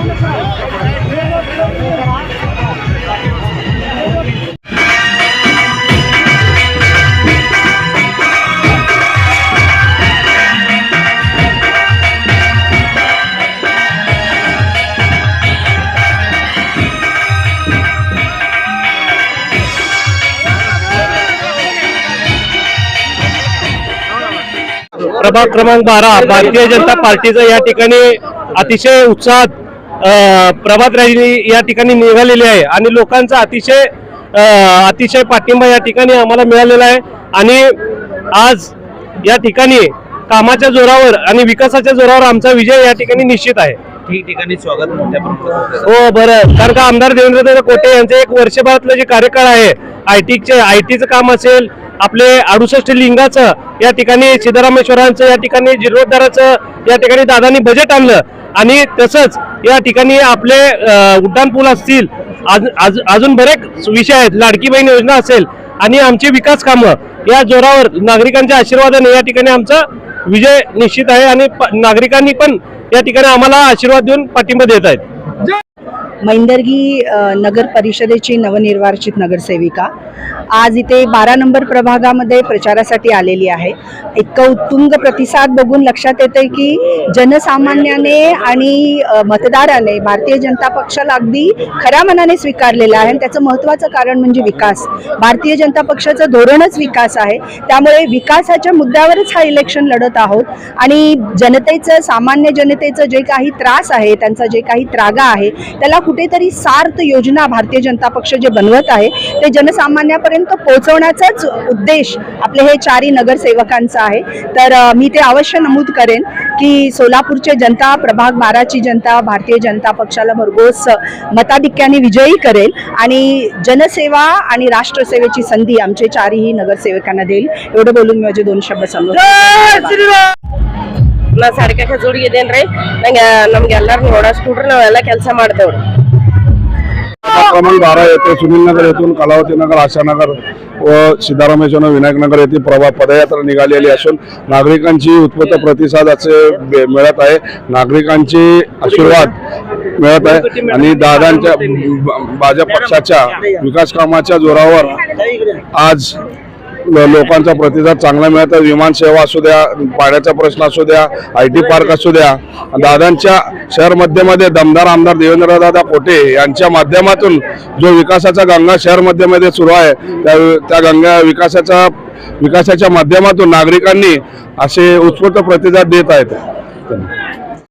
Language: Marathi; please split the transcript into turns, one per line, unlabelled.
प्रभाग क्रमांक 12 भारतीय जनता पार्टीचं या ठिकाणी अतिशय उत्साहात प्रभात रॅली या ठिकाणी निघालेली आहे आणि लोकांचा अतिशय पाठिंबा या ठिकाणी आम्हाला मिळालेला आहे। आणि आज या ठिकाणी कामाच्या जोरावर आणि विकासाच्या जोरावर आमचा विजय या ठिकाणी निश्चित आहे।
ठिकठिकाणी स्वागत
हो बरं, कारण का आमदार देवेंद्र कोटे यांचे एक वर्षभरातलं जे कार्यकाळ आहे, आयटीचं काम असेल, आपले 68 लिंगाचं या ठिकाणी सिद्धरामेश्वरांचं या ठिकाणी जीर्णोद्धाराचं या ठिकाणी दादांनी बजेट आणलं आणि तसंच या ठिकाणी आपले उड्डाणपूल असतील, अजून बरेच विषय आहेत, लाडकी बहीण योजना असेल आणि आमची विकास कामं या जोरावर नागरिकांच्या आशीर्वादाने या ठिकाणी आमचा विजय निश्चित आहे आणि नागरिकांनी पण या ठिकाणी आम्हाला आशीर्वाद देऊन पाठिंबा देत आहेत।
मैंदर्गी नगर परिषदेची नवनिर्वाचित नगरसेविका आज इथे 12 नंबर प्रभागामध्ये प्रचारासाठी आलेली आहे। इतका उत्तुंग प्रतिसाद बघून लक्षात येते की जनसामान्याने आणि मतदाराने भारतीय जनता पक्षाला अगदी खऱ्या मनाने स्वीकारलेला आहे आणि त्याचं महत्त्वाचं कारण म्हणजे विकास। भारतीय जनता पक्षाचं धोरणच विकास आहे, त्यामुळे विकासाच्या मुद्द्यावरच हा इलेक्शन लढत आहोत आणि जनतेचं, सामान्य जनतेचं जे काही त्रास आहे, त्यांचा जे काही त्रागा आहे, त्याला कुठेतरी सार्थ योजना भारतीय जनता पक्ष जे बनवत आहे ते जनसामान्यापर्यंत पोहोचवण्याचाच उद्देश आपले हे 4 नगरसेवकांचा आहे। तर मी ते अवश्य नमूद करेन की सोलापूरचे जनता, प्रभाग 12ची जनता भारतीय जनता पक्षाला भरघोस मताधिक्याने विजयी करेल आणि जनसेवा आणि राष्ट्रसेवेची संधी आमचे 4ही नगरसेवकांना देईल। एवढं बोलून मी माझे 2 शब्द संपवतो।
ನಾ ಸರಕಕ್ಕೆ ಜೋಡಿಗೆ ಇದೇನ್ರಿ ನಂಗೆ ನಮ್ಗೆಲ್ಲರೂ ನೋಡಷ್ಟು ನೋಡ್ರಿ ನಾವೆಲ್ಲ ಕೆಲಸ ಮಾಡ್ತೇವ್ರಿ।
क्रमांक 12 येथे सुनील नगर येथून कलावती नगर, आशानगर व सिद्धरामेश्वर विनायक नगर येथील पदयात्रा निघालेली असून नागरिकांची उत्स्फूर्त प्रतिसादाचे मिळत आहे, नागरिकांचे आशीर्वाद मिळत आहे आणि दादांच्या भाजप पक्षाच्या विकास कामाच्या जोरावर आज लोकांचा प्रतिसाद चांगला मिळत आहे। विमान सेवा असू द्या, पाण्याचा प्रश्न असू द्या, IT पार्क असू द्या, दादांच्या शहर मध्यमध्ये दमदार आमदार देवेंद्रदादा कोटे यांच्या माध्यमातून जो विकासाचा गंगा शहर मध्यमध्ये सुरू आहे त्या गंगा विकासाच्या माध्यमातून नागरिकांनी असे उत्स्फूर्त प्रतिसाद देत आहेत।